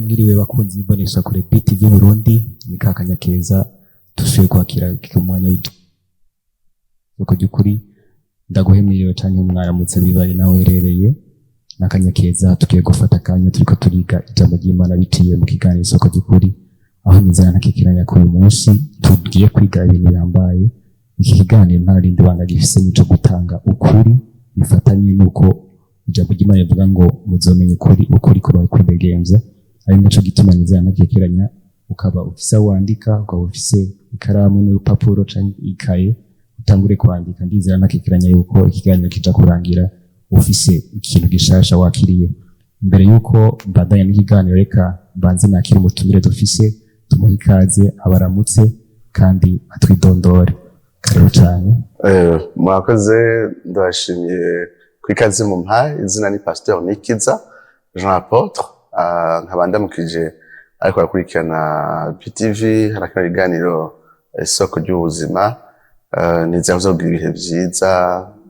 Mwiriwe bakunzi bonesha kure BTV Burundi nikakanya keza tushoye kwakira kumwanya w'Isoko ry'Ukuri ndaguhemiriwe canke mwaramutse bibaye nawe herereye nakanya keza tugiye gufata kanya turiko turiga ijambo ry'Imana bitiye mu kiganiro Isoko ry'Ukuri aho nizana nakikiranya ku munsi tugiye kwiga ibintu yambaye iki kiganiro nta rindi banga gifise nico gutanga ukuri bifatanye nuko ijambo ry'Imana rivuga ngo muzomenya ukuri ko bakwidegemvya ari naco gituma nizana nakikiranya ukaba ufise wandika ukaba ufise ikaramu n'urupapuro canke ikaye utangure kwandika ndizera nakikiranya yuko ikiganiro kija kurangira ufise ikintu gishasha wakiriye mbere yuko mbandanya n'ikiganiro reka mbanze nakira umutumire dufise tumuha ikaze abaramutse kandi atwidondore karibu cyane. Mwakoze ndashimiye kwikaze mu mpaye izina ni Pasteur NIKIZA Jean Apôtre nkaba ndamukije ariko akurikirana BTV harakana ikiganiro Isoko ry'Ubuzima nizavuze kugira ibihe vyiza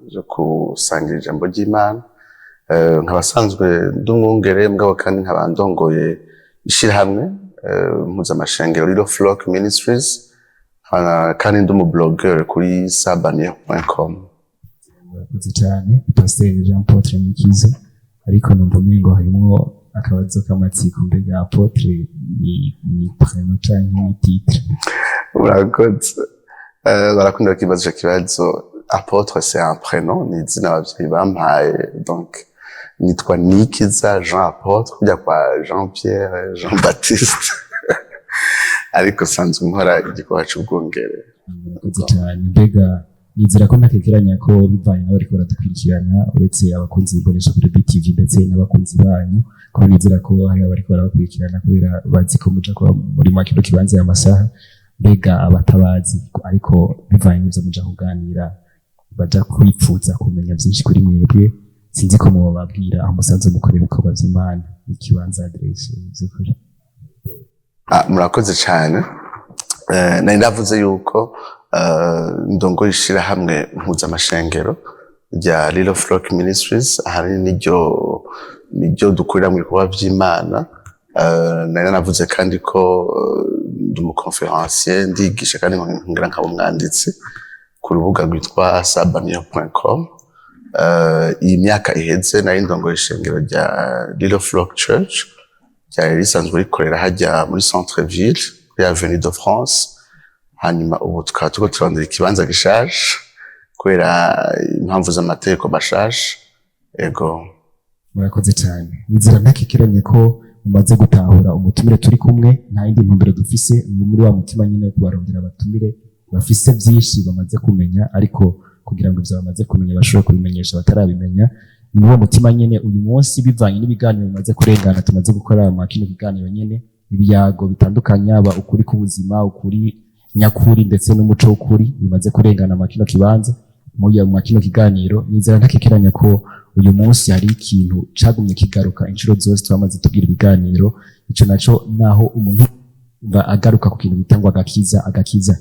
byo kusangira ijambo ry'Imana nkabasanzwe ndumwungere mugabo kandi nkabandongoye ishirahamwe mpuzamashengero ry'Ukuri Ministries kandi ndumublogger kuri sabanir.com. Murakoze cyane Pasteur Jean Apôtre NIKIZA ariko numva ngo harimo akabazo k'amatsiko mbega Apôtre ni prénom canke ni titre. Murakoze barakunda kibazo Apôtre c'est un prénom ni izina abavyeyi bampaye donc nitwa NIKIZA Jean Apôtre kujya kwa Jean Pierre Jean Baptiste ariko sanzwe nkora igikorwa c'ubwongere. Murakoze cyane mbega nizera ko ntakekeranya ko bivanye n'abariko baradukurikirana uretse abakunzi bikoresha kuri BTV ndetse n'abakunzi banyu ko nizera ko hari abariko barabakurikirana kubera bazi ko muja kuba muri makino kibanza y'amasaha mbega abatabazi ariko bivanye n'ivyo muja kuganira baja kwipfuza kumenya byinshi kuri mwebwe sinzi ko mubabwira aho musanze mukora ibikorwa vy'Imana ikibanza adresse z'ukuri. Murakoze cyane nari ndavuze yuko ndongo ishira hamwe mpuzamashengero rya Ukuri Ministries ahari niryo dukorera mu bikorwa vy'Imana. Nari navuze kandi ko ndi umuconferencier ndigisha kandi ngira nkaba umwanditsi ku rubuga rwitwa sabanir.com. Iyi myaka iheze nari ndongo ishengero rya Ukuri Church ryari risanzwe rikorera hajya muri centre ville kuri avenue de France. Hanyuma ubu tukaba turiko turondera ikibanza gishaje kubera impamvu z'amategeko bashasha. Ego murakoze cyane nizera ntakikiranye ko umaze gutahura umutumire turi kumwe nta yindi ntumbero dufise muri wa mutima nyine wo kubarondera abatumire bafise byinshi bamaze kumenya ariko kugira ngo ivyo bamaze kumenya bashobore kubimenyesha batarabimenya ni wo mutima nyene uyu munsi bivanye n'ibiganiro bimaze kurengana tumaze gukora mu kino kiganiro nyene ibiyago bitandukanye aba ukuri k'ubuzima ukuri nyakuri ndetse n'umuco w'ukuri bimaze kurengana mu kino kibanza mu kino kiganiro nizera ntakikiranya ko uyu munsi hari ikintu cagumye kigaruka inshuro zose twamaze tugira ibiganiro ico naco naho umuntu agaruka ku kintu bitangwa agakiza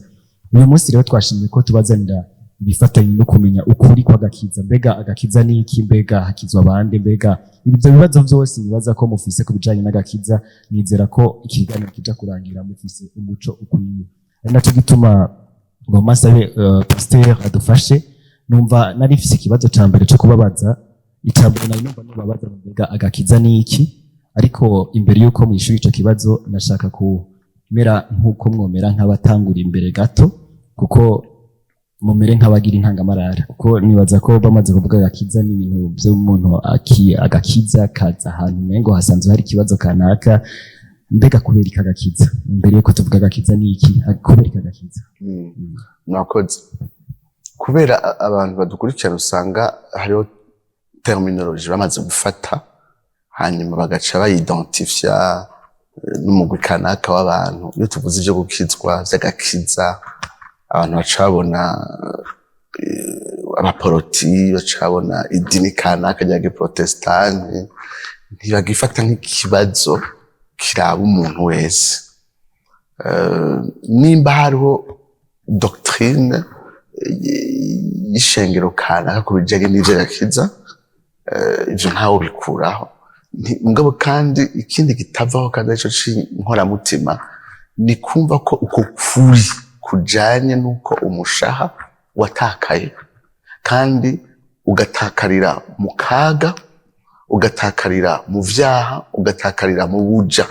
uyu munsi rero twashimye ko tubazanira ibifatanye no kumenya ukuri kwa gakiza mbega agakiza ni iki mbega hakizwa bande mbega ibyo bibazo byose nibaza ko mufise ku bijanye n'agakiza nizera ko ikiganiro kija kurangira mufise umuco ukwiye ari naco gituma ngo masabe Pasteur adufashe numva nari mfise ikibazo ca mbere cyo kubabaza icambere nari numva nubabaza mbega agakiza ni iki ariko imbere yuko mwishura ico kibazo nashaka kumera nkuko mwomera nk'abatangura imbere gato kuko mumere nk'abagira intangamarara kuko nibaza ko bamaze kuvuga agakiza n'ibintu by'umuntu agakiza kaza ahantu mengo hasanzwe hari ikibazo kanaka mbega kubereka agakiza mbere yuko tuvuga agakiza ni iki kubereka agakiza. Mwakoze kubera abantu badukurikirana usanga hariho terminology bamaze gufata hanyuma bagaca bayidentifya n'umugwi kanaka w'abantu iyo tuvuze ivyo gukizwa vy'agakiza abantu bacabona abaporoti bacabona idini kanaka rya giprotestanti ntibagifata nk'ikibazo kiraba umuntu wese. Nimba hariho doctrine y'ishengero kanaka ku bijanye n'ivyo gakiza ivyo ntawo bikuraho mugabo kandi ikindi kitavaho kandi arico c'inkoramutima ni kumva ko uko kuri kujanye nuko umushaha watakaye kandi ugatakarira mu kaga, ugatakarira mu vyaha, ugatakarira mu buja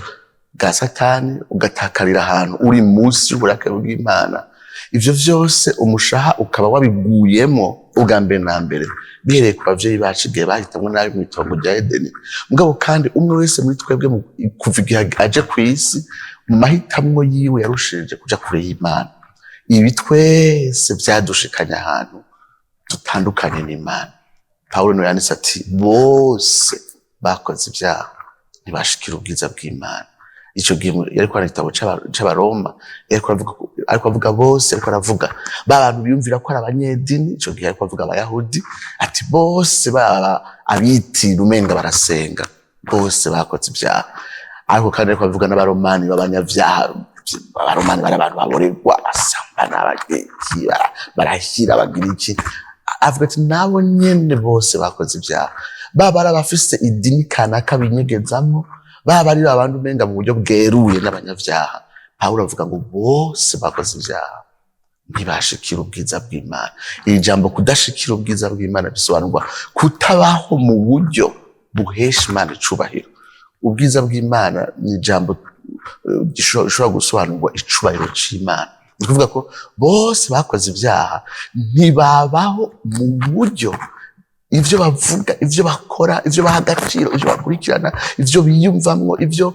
bwa Satani, ugatakarira ahantu uri munsi y'uburake bw'Imana. Ivyo vyose umushaha ukaba wabiguyemo ubwa mbere na mbere bihereye ku bavyeyi bacu igihe bahitamwo nabi mw'itongo rya Edeni. Mugabo kandi umwe wese muri twebwe kuva igihe aje kw'isi mu mahitamwo yiwe yarushirije kuja kure y'Imana. Ibi twese vyadushikanye ahantu tutandukanye n'Imana. Pawulo niwe yanditse ati bose bakoze ibyaha ntibashikira ubwiza bw'Imana. Ico gihe yariko arandika igitabo c'Abaroma, ariko avuga bose, ariko aravuga ba bantu biyumvira ko ari abanyedini, ico gihe ariko avuga abayahudi, ati bose baba abitira umenga barasenga, bose bakoze ibyaha. Ariko kandi ariko avuga n'abaromani b'abanyavyaha, abaromani bari abantu baborerwa, basambana, abagenzi, barahira, bagira iki. Avuga ati nabo nyene bose bakoze ibyaha. Baba ari abafise idini kanaka binyegezamwo, baba ari abantu umenga mu buryo bweruye n'abanyavyaha. Pawulo avuga ngo bose bakoze ibyaha ntibashikira ubwiza bw'Imana. Iri jambo kudashikira ubwiza bw'Imana bisobanurwa kutabaho mu buryo buhesha Imana icubahiro. Ubwiza bw'Imana ni ijambo gishobora gusobanurwa icubahiro c'Imana. Ni kuvuga ko bose bakoze ibyaha ntibabaho mu buryo ivyo bavuga, ivyo bakora, ivyo baha agaciro, ivyo bakurikirana, ivyo biyumvamwo, ivyo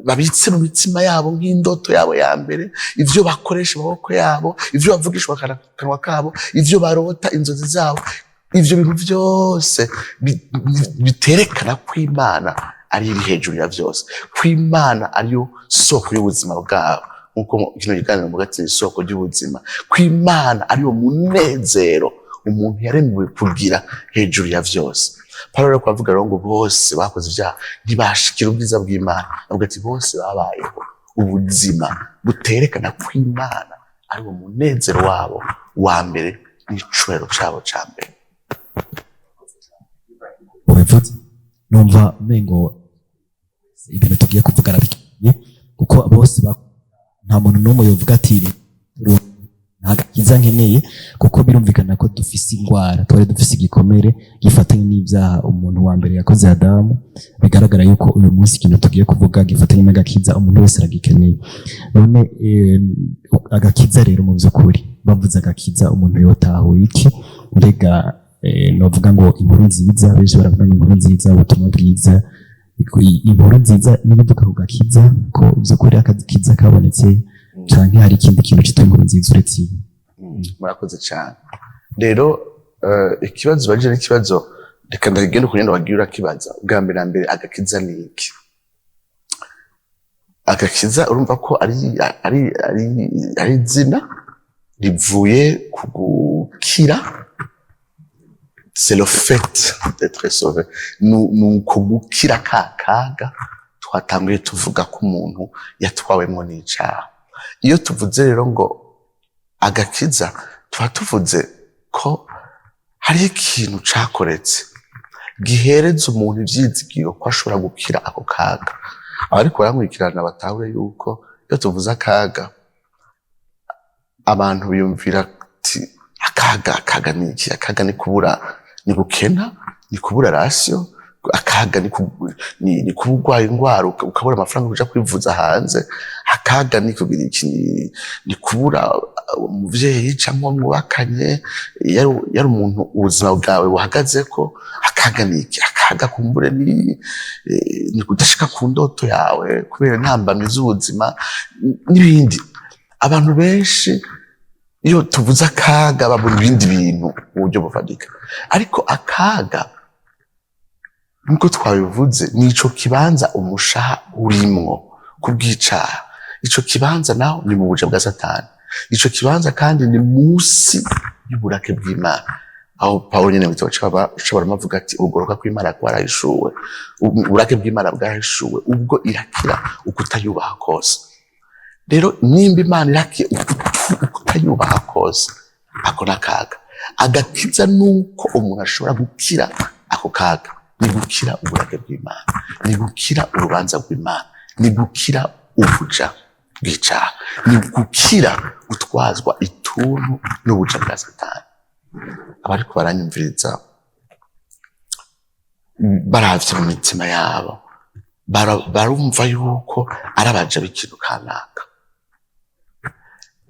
babitse mu mitima yabo nk'indoto yabo ya mbere, ivyo bakoresha amaboko yabo, ivyo bavugisha akanwa kabo, ivyo barota inzozi zabo. Ivyo bintu vyose biterekana ko Imana ari iri hejuru ya vyose, ko Imana ariyo soko y'ubuzima bwabo. Nkuko kino kiganiro mu gatsi isoko ry'ubuzima, ko Imana ariyo munezero umuntu yaremewe kugira hejuru ya vyose. Pawulo ariko avuga rero ngo bose bakoze ibyaha ntibashikira ubwiza bw'Imana. Avuga ati bose babayeho ubuzima buterekana ko Imana ariwo munezero wabo wa mbere n'icubahiro cabo ca mbere. Ubivuze numva mengo ibintu tugiye kuvuga arabikiye, kuko bose nta muntu n'umwe yovuga ati nta gakiza nkeneye, kuko birumvikana ko dufise ingwara, twari dufise igikomere gifatanye n'ivyaha umuntu wa mbere yakoze Adamu. Bigaragara yuko uyu munsi ikintu tugiye kuvuga gifatanye n'agakiza umuntu wese aragikeneye. None agakiza rero mu vy'ukuri bavuze agakiza umuntu yotahura iki? Mbega novuga ngo inkuru nziza, benshi baravuga ngo inkuru nziza, ubutumwa bwiza. Inkuru nziza nibivuga ku gakiza ko vy'ukuri agakiza kabonetse canke hari ikindi kintu citwa inkuru nziza uretse iyi? Murakoze cyane. Rero ikibazo baje n'ikibazo reka ndagenda kunyenda wagira urakibaza. Ubwa mbere na mbere agakiza ni iki? Agakiza urumva ko ari izina rivuye ku gukira. C'est le fait d'être sauvé. Nuko gukira kaga twatanguye tuvuga ko umuntu yatwawemwo n'icaha. Iyo tuvuze rero ngo agakiza tuba tuvuze ko hari ikintu cakoretse gihereza umuntu ivyizigiro ko ashobora gukira ako kaga. Abariko baramwikirana batahure yuko iyo tuvuze akaga abantu biyumvira ati akaga ni iki? Akaga ni kubura, ni gukena, ni kubura rasyo. Akaga ni kubugwa ingwara ukabura amafaranga kuja kwivuza hanze. Akaga ni kugira iki? Ni kubura umuvyeyi cyangwa mwubakanye, yari umuntu ubuzima bwawe buhagaze ko. Akaga ni iki? Akaga kumbure ni kudashika ku ndoto yawe kubera ntambamye z'ubuzima n'ibindi. Abantu benshi iyo tuvuze akaga babura ibindi bintu mu buryo bufatika, ariko akaga nkuko twabivuze nico kibanza umushaha urimwo kubwicaha. Ico kibanza naho ni mu buja bwa Satani. Ico kibanza kandi ni musi y'uburake bw'Imana. Aho Pawulo nyene mu gitabo c'Abaroma avuga ati ugoroka kw'Imana kwarahishuwe, uburake bw'Imana bwahishuwe ubwo irakira ukutayubaha kose. Rero nimba Imana irakiye ukutayubaha kose, ako nakaga. Agakiza nuko umuntu ashobora gukira ako kaga. ni gukira uburake bw'Imana, ni gukira urubanza rw'Imana, ni gukira ubuja bw'icaha, ni gukira gutwazwa ituntu n'ubuja bwa Satani. Abariko baranyumviriza baravye mu mitima yabo barumva yuko arabaja b'ikintu kanaka,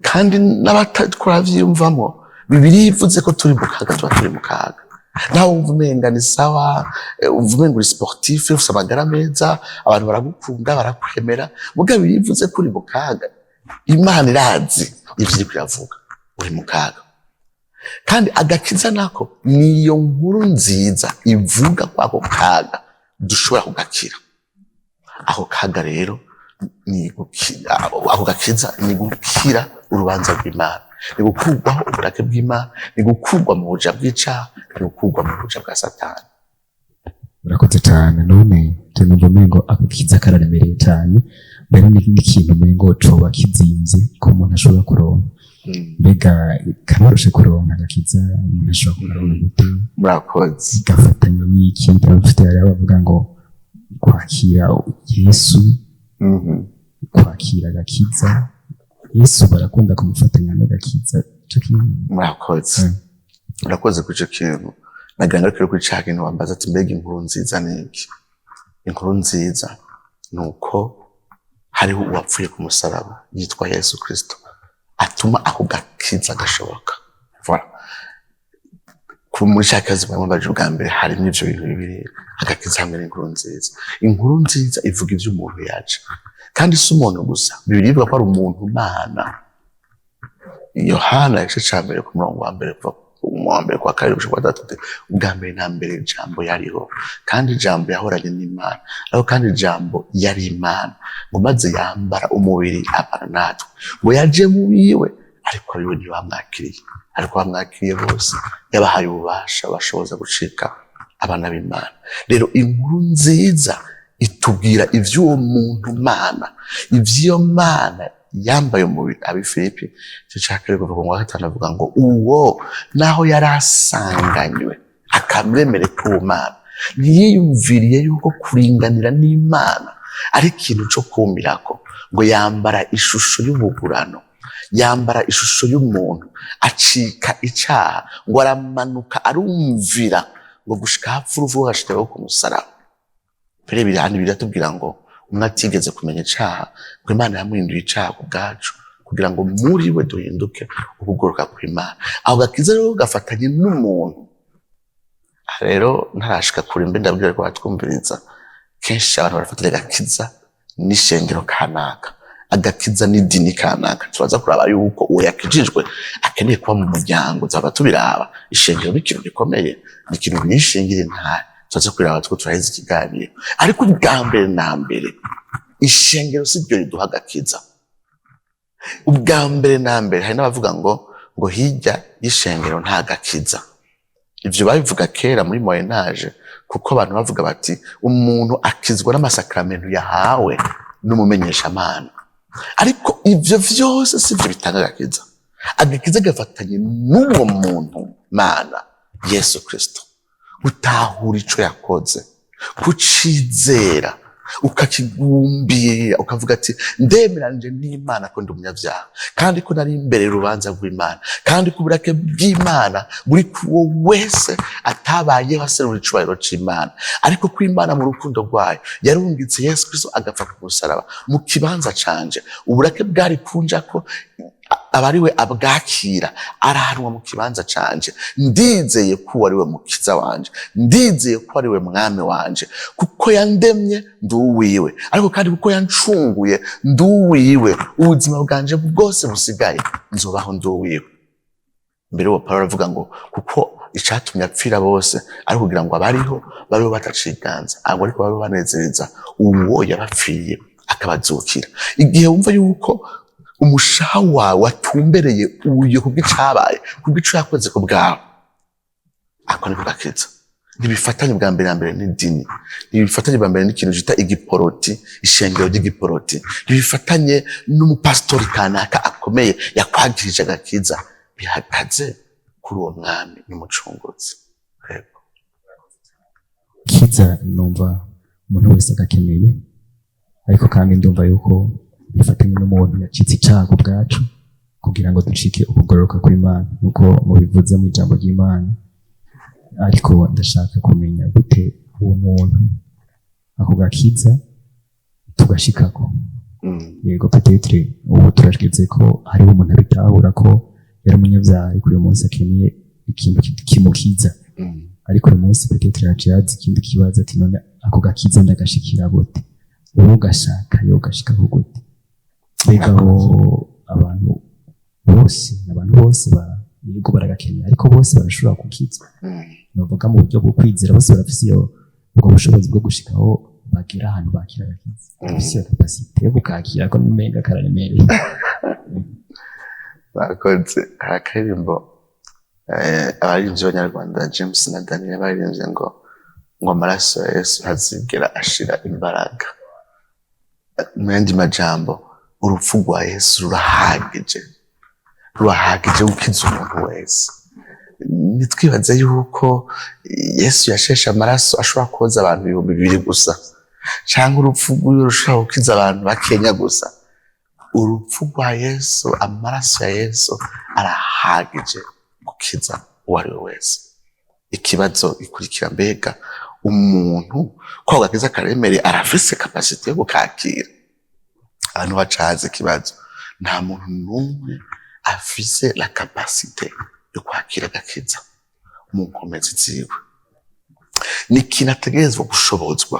kandi n'abatatwara vyiyumvamo Bibiliya ivuze ko turi mu kaga, tuba turi mu kaga. Nawe wumva umenga ni sawa, wumva umenga uri sportif, ufise amagara meza, abantu baragukunda barakwemera, mugabo Bibiliya ivuze ko uri mu kaga. Imana irazi ivyo iriko iravuga, uri mu kaga. Kandi agakiza nako niyo nkuru nziza ivuga ko ako kaga dushobora kugakira. Ako kaga rero ni gukira, ako gakiza ni gukira urubanza rw'Imana, ni gukurwaho uburake bw'Imana, ni gukurwa mu buja bw'icaha, ni gukurwa mu buja bwa Satani. Urakoze cyane. None tunumva umengo agakiza kararemereye cyane, mbere n'ikintu umengo coba kizimvye ko umuntu ashobora kuronka. Mbega karoroshe kuronka agakiza, umuntu ashobora kuronka gute? Murakoze. Gafatanya n'iki? Ndabafite bavuga ngo kwakira Yesu, kwakira agakiza. Yesu barakunda kumufatanya n'agakiza. Murakoze. Murakoze ku ico kintu. Naganga kuri ku cya kintu wambaza ati mbega inkuru nziza ni iki? Inkuru nziza nuko hariho uwapfuye ku musaraba yitwa Yesu Kristo, atuma ako gakiza gashoboka. Voilà. Ku muri cyakazi bambaje ubwa mbere hari n'ivyo bintu bibiri, agakiza hamwe n'inkuru nziza. Inkuru nziza ivuga ivyo umuntu yaje, kandi si umuntu gusa, Bibiliya ivuga ko ari umuntu Mana. Yohana igice ca mbere ku murongo wa mbere kuva wa mbere kwa kabiri gushika kwa gatatu, ubwa mbere na mbere ijambo yariho, kandi ijambo yahoranye n'Imana, ariko kandi ijambo yari Imana, ngo maze yambara umubiri abana natwe, ngo yaje mu biwe, ariko biwe ntibamwakiriye, ariko bamwakiriye bose yabahaye ububasha bashoboza gucika abana b'Imana. Rero inkuru nziza itubwira ivy'uwo muntu Mana, ivy'iyo Mana yambaye umubiri. Abifilipi cyo cyakare kuva mu gatanu avuga ngo uwo naho yarasanganywe akamwemere ku Mana, ntiyiyumviriye yuko kuringanira n'Imana ari ikintu cyo kumirako, ngo yambara ishusho y'ubugurano, yambara ishusho y'umuntu, acika icaha, ngo aramanuka arumvira, ngo gushika hapfa uruvu hashiraho ku musaraba. Pere birahani biratubwira ngo umwe atigeze kumenya icaha, ngo Imana yamuhinduye icaha ku bwacu, kugira ngo muri we duhinduke ukugoroka kw'Imana. Aho gakiza rero gafatanye n'umuntu. Rero ntarashika kure mbe ndabwira ko batwumviriza, kenshi abantu barafatira gakiza n'ishengero kanaka, agakiza n'idini kanaka. Turaza kuraba yuko uwo yakijijwe akeneye kuba mu muryango, zaba tubiraba ishengero n'ikintu gikomeye, n'ikintu n'ishengero ntari tuza kuraba two turaheza ikiganiro. Ariko ubwa mbere na mbere ishengero si ryo riduha agakiza. Ubwa mbere na mbere hari n'abavuga ngo hirya y'ishengero nta gakiza. Ivyo babivuga kera muri Moyen Age, kuko abantu bavuga bati umuntu akizwa n'amasakramentu yahawe n'umumenyeshamana. Ariko ivyo vyose sivyo bitanga agakiza. Agakiza gafatanye n'uwo muntu Mana Yesu Kristo, utahura ico yakoze, kucizera, ukakigumbira, ukavuga ati ndemeranje n'Imana ko ndi umunyavyaha, kandi ko nari imbere y'urubanza rw'Imana, kandi ko uburake bw'Imana buri kuwo wese atabayeho aserura icubahiro c'Imana, ariko ko Imana mu rukundo rwayo yarungitse Yesu Kristo agapfa ku musaraba mu kibanza canje. Uburake bwari kunjako, abariwe abwakira arahanwa mu kibanza canje. Ndizeye ko ari we mukiza wanje, ndizeye ko ari we mwami wanje, kuko yandemye nduwiwe, ariko kandi kuko yancunguye nduwiwe. Ubuzima bwanje bwose busigaye nzobaho nduwiwe. Mbere wa Paulo avuga ngo kuko icatumye apfira bose ari kugira ngo abariho babeho bataciganza, ariko babeho banezereza uwo yabapfiriye akabazukira. Igihe wumva yuko umushaha wawe watumbereye uyo kubw'icabaye, kubw'ico yakoze ku bwawe, ako niko gakiza. Ntibifatanye bwa mbere na mbere n'idini, ntibifatanye bwa mbere n'ikintu cita igiporoti, ishengero ry'igiporoti, ntibifatanye n'umupasitori kanaka akomeye yakwagirije agakiza. Bihagaze kuri uwo mwami n'umucunguzi. agakiza numva umuntu wese agakeneye, ariko kandi ndumva yuko bifatanye n'umuntu yacitse icaha ku bwacu kugira ngo ducike ukugororoka kw'Imana nk'uko mubivuze mu ijambo ry'Imana. Ariko ndashaka kumenya gute uwo muntu ako gakiza tugashikako. Yego peut-être ubu turashigeze ko hariho umuntu abitahura ko yari umunyabyaha ariko uyu munsi akeneye ikintu kimukiza, ariko uyu munsi peut-être yaciye azi ikindi kibazo ati none ako gakiza ndagashikira gute, uwo gashaka yo gashikako gute? Mbega abantu bose yego baragakeneye, ariko bose barashobora gukizwa? Novuga mu buryo bwo kwizera bose barafise ubwo bushobozi bwo gushikaho bagira ahantu bakira agakiza, bafise capacité yo gukakira ko n'umenga kararemereye. Bakoze akaririmbo abarinzi b'Abanyarwanda James na Daniel baririmvye ngo amaraso ya Yesu ntazigera ashira imbaraga. Mu yandi majambo, urupfu rwa Yesu rurahagije gukiza umuntu wese. Nitwibaze yuko Yesu yasheshe amaraso ashobora koza abantu 2,000 gusa, cyangwa urupfu rwiwe rushobora gukiza abantu bakenya gusa. Urupfu rwa Yesu, amaraso ya Yesu arahagije gukiza uwo ari we wese. Ikibazo ikurikira, mbega umuntu ko gakiza karemere arafise capacity yo gukakira? Abantu bacaze ikibazo, nta muntu n'umwe afise la capacité yo kwakira gakiza mu nkomezi ziwe. Ni ikintu ategerezwa gushobozwa,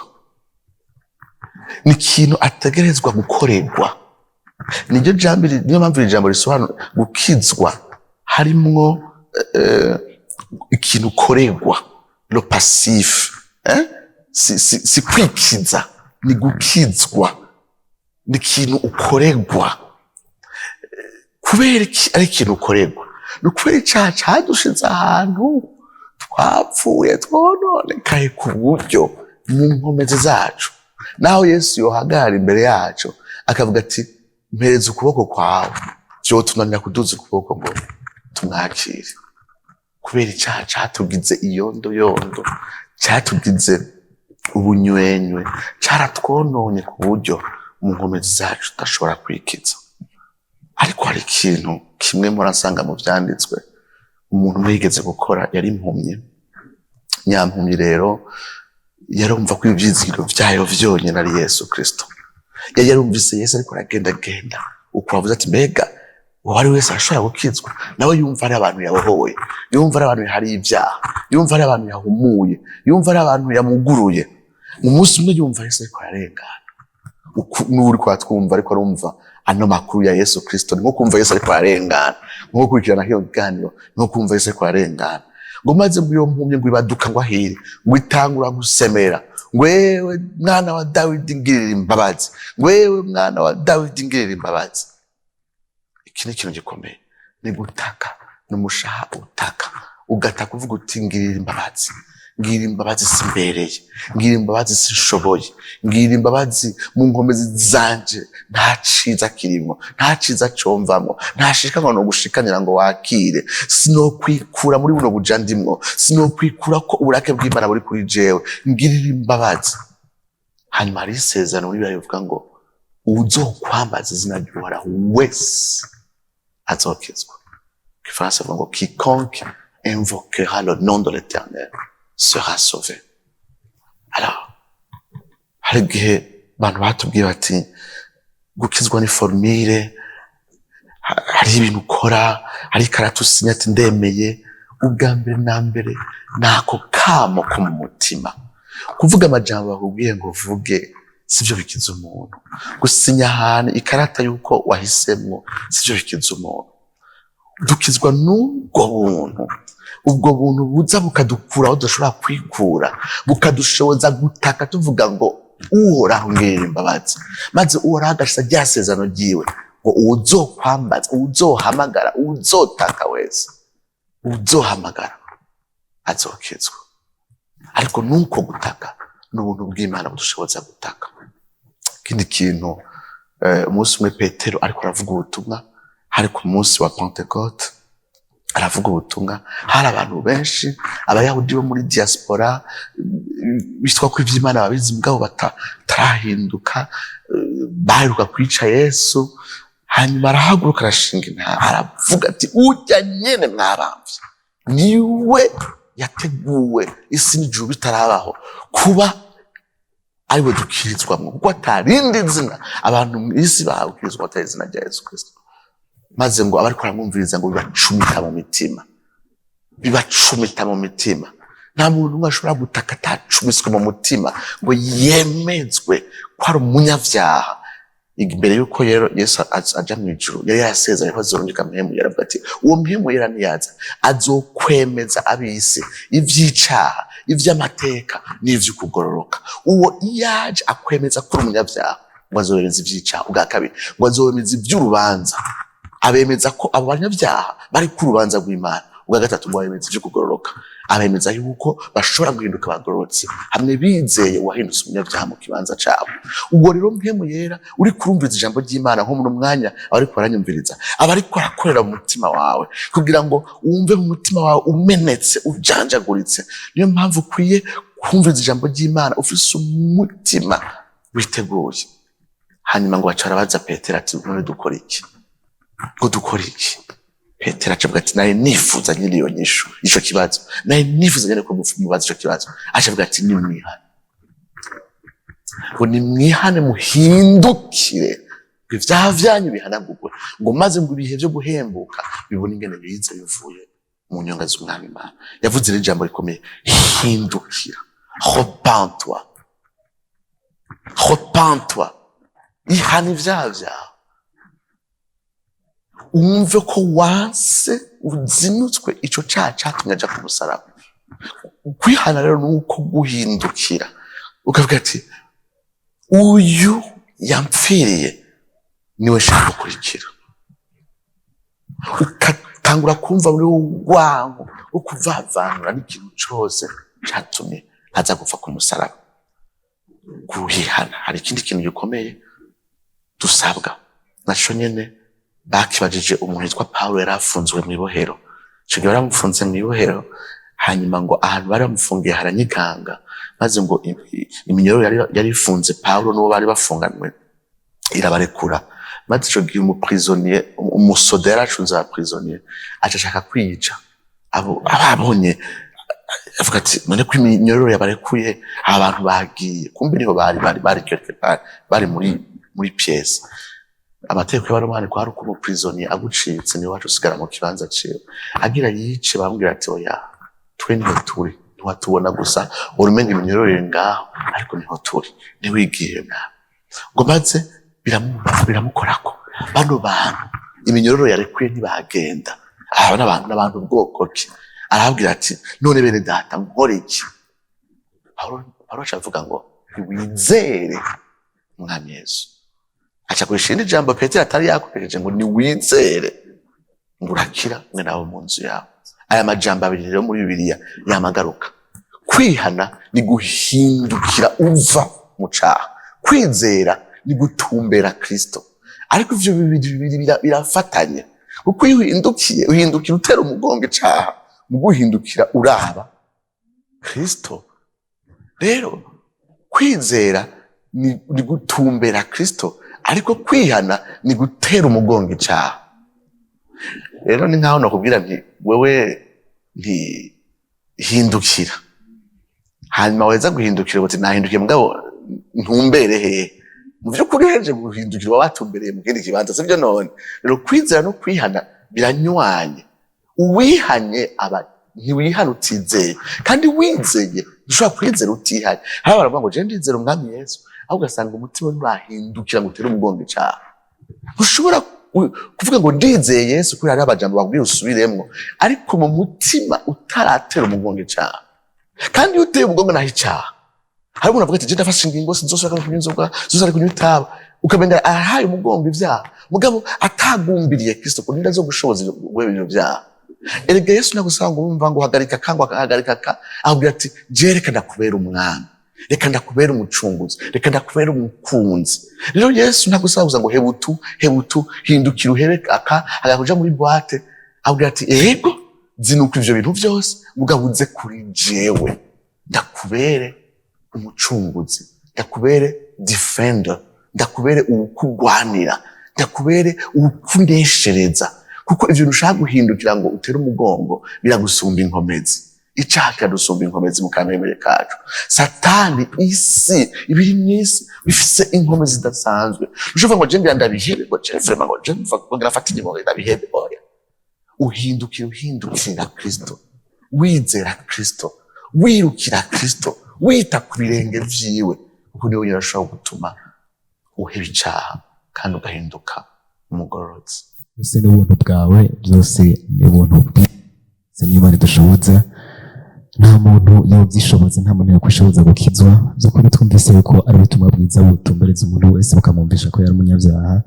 ni ikintu ategerezwa gukorerwa. Niyo mpamvu iri jambo risobanura gukizwa harimwo ikintu ukorerwa, lo passif, si kwikiza, ni gukizwa, ni ikintu ukorerwa. Kubera iki ari ikintu ukorerwa? Ni ukubera icaha cadushize ahantu twapfuye twononekaye ku buryo mu nkomezi zacu, naho Yesu yohagarara imbere yacu akavuga ati mpereza ukuboko kwawe, vyotunanira kuduza ukuboko ngo tumwakire. Kubera icaha catugize iyondo, catugize ubunywenywe, caratwononye ku buryo mu nkomezi zacu tudashobora kwikiza. Ariko hari ikintu kimwe murasanga mu vyanditswe umuntu umwe yigeze gukora, yari impumyi. Nyampumyi rero yarumva ko ivyizigiro vyayo vyonyene ari Yesu Kristo. Yarumvise Yesu ariko aragendagenda, uko avuze ati mbega uwo ari wese arashobora gukizwa. Nawe yumva ari abantu yabohoye, yumva ari abantu hari ibyaha, yumva ari abantu yahumuye, yumva ari abantu yamuguruye. Mu munsi umwe yumva Yesu ariko ararengana. N'uri kwa twumva ariko arumva ano makuru ya Yesu Kristo, nko kumva Yesu ariko ararengana, nko kurikirana hiyo kiganiro, nko kumva Yesu ariko ararengana. Ngo maze ngo iyo mpumye ngo ibaduka ngo ahire, ngo itangura gusemera, ngo wewe mwana wa Dawidi ngirira imbabazi, ngo wewe mwana wa Dawidi ngirira imbabazi. Iki ni ikintu gikomeye, ni gutaka, n'umushaha utaka, ugataka uvuga uti ngirira imbabazi, ngirira imbabazi simbereye, ngirira imbabazi sinshoboye, ngirira imbabazi mu nkomezi zanje nta ciza kirimo, nta ciza comvamwo, nta shika no gushikanira ngo wakire, sinokwikura muri buno buja ndimwo, sinokwikura ko uburake bw'Imana buri kuri jewe, ngirira imbabazi. Hanyuma hari isezerano muri Bibiliya rivuga ngo uzokwambaza izina ry'Uhoraho wese azokizwa. Igifaransa bavuga ngo quiconque invoquera le nom de l'Éternel sera sauvé. Alors, hari igihe abantu batubwiye bati gukizwa ni formule, hari ibintu ukora, hari karatu usinya ati ndemeye. Ubwa mbere na mbere nako kamo ko mu mutima, kuvuga amajambo bakubwiye ngo vuge sivyo bikiza umuntu. Gusinya ahantu ikarata yuko wahisemwo sivyo bikiza umuntu. Dukizwa n'ubwo buntu, ubwo buntu buza bukadukura aho tudashobora kwikura, bukadushoboza gutaka tuvuga ngo Uhoraho ngirira imbabazi. Maze Uhoraho agashiza rya sezerano ryiwe ngo uzokwambaza, uzohamagara, uzotaka wese, uzohamagara azokizwa. Ariko nuko gutaka n'ubuntu bw'Imana budushoboza gutaka. Ikindi kintu, umunsi umwe Petero ariko aravuga ubutumwa, hari ku munsi wa Pentecote, aravuga ubutumwa. Hari abantu benshi abayahudi bo muri diaspora bitwa ko ivy'Imana babizi mugabo batarahinduka, baheruka kwica Yesu. Hanyuma arahaguruka arashinga intara aravuga ati urya nyene mwabamvye niwe yateguwe isi n'ijuru bitarabaho kuba ariwe dukirizwamwo, kuko atarindi zina abantu mw'isi bahakirizwa atari izina rya Yesu Kristo. Maze ngo abariko baramwumviriza ngo bibacumita mu mitima. Nta muntu umwe ashobora gutaka atacumiswe mu mutima ngo yemezwe ko ari umunyavyaha. Imbere yuko rero Yesu aja mw'ijuru yari yasezeranye ko azorungika mpwemu yera, avuga ati uwo mpwemu yera niyaza azokwemeza ab'isi ivy'icaha, ivy'amateka n'ivy'ukugororoka. Uwo iyaje akwemeza ko uri umunyavyaha ngo azobemeza ivy'icaha, ubwa kabiri ngo azobemeza ivy'urubanza, abemeza ko abo banyavyaha bari ku rubanza rw'Imana, ubwa gatatu ngo abemeza ivy'ukugororoka, abemeza yuko bashobora guhinduka abagororotsi hamwe bizeye uwahindutse umunyavyaha mu kibanza cabo. Ubwo rero mpwemu yera uri kurumviriza ijambo ry'Imana nko mu mwanya abariko baranyumviriza, abariko arakorera mu mutima wawe kugira ngo wumve mu mutima wawe umenetse ujanjaguritse. Niyo mpamvu ukwiye kumviriza ijambo ry'Imana ufise umutima witeguye. Hanyuma ngo bacara baza Petero ati none dukora iki? Ngo dukora iki? Petero acavuga ati naye nifuza nyiri iyo nyishu ico kibazo, naye nifuza nyene ko mubaza ico kibazo. Acavuga ati nimwihane, ngo nimwihane muhindukire ivyaha vyanyu bihanagurwe, ngo maze ngo ibihe vyo guhembuka bibone ingene biza bivuye mu nyonga z'Umwami Imana. Yavuze rero ijambo rikomeye, hindukira, repens-toi, ihana ivyaha vyawe, umve ko wanse uzinutswe ico caha catumye aja ku musaraba. Kwihana rero nuko guhindukira ukavuga ati uyu yampfiriye niwe shaka gukurikira, ukatangura kumva muri urwango ukuvavanura n'ikintu cose catumye aza gupfa ku musaraba. Guhihana hari ikindi kintu gikomeye dusabwa, naco nyene bakibajije umuntu witwa Paulo yari afunzwe mw'ibohero. Ico gihe baramufunze mw'ibohero, hanyuma ngo ahantu bari bamufungiye haranyiganga, maze ngo iminyororo yari ifunze Paulo n'uwo bari bafunganwe irabarekura. Maze ico gihe umusoda yaracunze abaprisonnier aca ashaka kwica ababonye, avuga ati none ko iminyororo yabarekuye abantu bagiye, kumbe niho bari muri pièce. Amategeko y'abaromani ko hari uko umuprisonnier agucitse niwe wacu usigara mu kibanza ciwe, agira yice bambwira ati oya twe niho turi, ntiwatubona gusa urumenga iminyororo ngaho ariko niho turi, ntiwigiye nawe. Ngo maze biramukorako, bano bantu iminyororo yarekuye ntibagenda, aba n'abantu ubwoko ki? Arabwira ati none bene data nkore iki? Paulo acavuga ngo wizere Umwami Yesu. Acha kwishindi ijambo Petero atari yakoresheje ngo ni wizere ngo urakira mwe nawe mu nzu yawe. Aya majambo abiri rero muri Bibiliya yamagaruka. Kwihana ni guhindukira uva mu caha, kwizera ni gutumbera Kristo. Ariko ivyo bibiri birafatanye, kuko iyo uhindukira utera umugongo icaha, mu guhindukira uraba Kristo. Rero kwizera ni gutumbera Kristo, ariko kwihana ni gutera umugongo icaha. Rero ni nkaho nakubwira nti wewe hindukira, hanyuma weza guhindukira uti nahindukiye mugabo ntumbere hehe. Mu vy'ukuri heje guhindukira wabatumbereye mu kindi kibanza, sivyo none. Rero kwizera no kwihana biranywanye. Uwihanye ntiwihana utizeye, kandi wizeye dushobora kwizera utihanye. Haba baravuga ngo je ndizera Umwami Yesu, aho ugasanga umutima urahindukira ngo utere umugongo icaha. Ushobora kuvuga ngo ndizeye Yesu kuri hari abajambo babwiye usubiremwo, ariko mu mutima utaratera umugongo icaha. Kandi uteye umugongo naho icaha, hari umuntu avuga ati je ndafashe ingingo sinzosubira kunywa inzoga, sinzosubira kunywa itabi, ukamenga ahaye umugongo ivyaha, mugabo atagumbiriye Kristo ko ninda zo gushoboza wewe ibyo vyaha. Erega Yesu nagusanga ngo umva ngo hagarika kangwa akahagarika ahubwo ati je reka ndakubera umwami, reka ndakubera umucunguzi, reka ndakubera umukunzi. Rero Yesu ntagusabuza ngo hebutu hindukira uhebe agakuja muri boîte, ahubwo ati yego zinuka ivyo bintu vyose mugabo uze kuri jewe ndakubere umucunguzi, ndakubere defender, ndakubere uwukugwanira, ndakubere uwukuneshereza, kuko ivyo ushaka guhindukira ngo utere umugongo biragusumba inkomezi. Icaha kiradusumba inkomezi mu kamere kacu. Satani isi ibiri mwisi bifise inkomezi zidasanzwe. Ushobora ngo je ndabihebe ngo je vraiment ngo je mvuga afata inyuma ndabihebe oya. Uhindukira Kristo, wizera Kristo, wirukira Kristo, wita ku birenge vyiwe, kuko niwe yarashobora gutuma uheba icaha kandi ugahinduka umugororotsi. Use n'ubuntu bwawe byose ni ubuntu bw'Imana n'Imana idushoboza. Nta muntu yovyishoboza, nta muntu yakwishoboza gukizwa. By'ukuri twumvise yuko ari ubutumwa bwiza butumbereza umuntu wese, bukamwumvisha ko yari umunyabyaha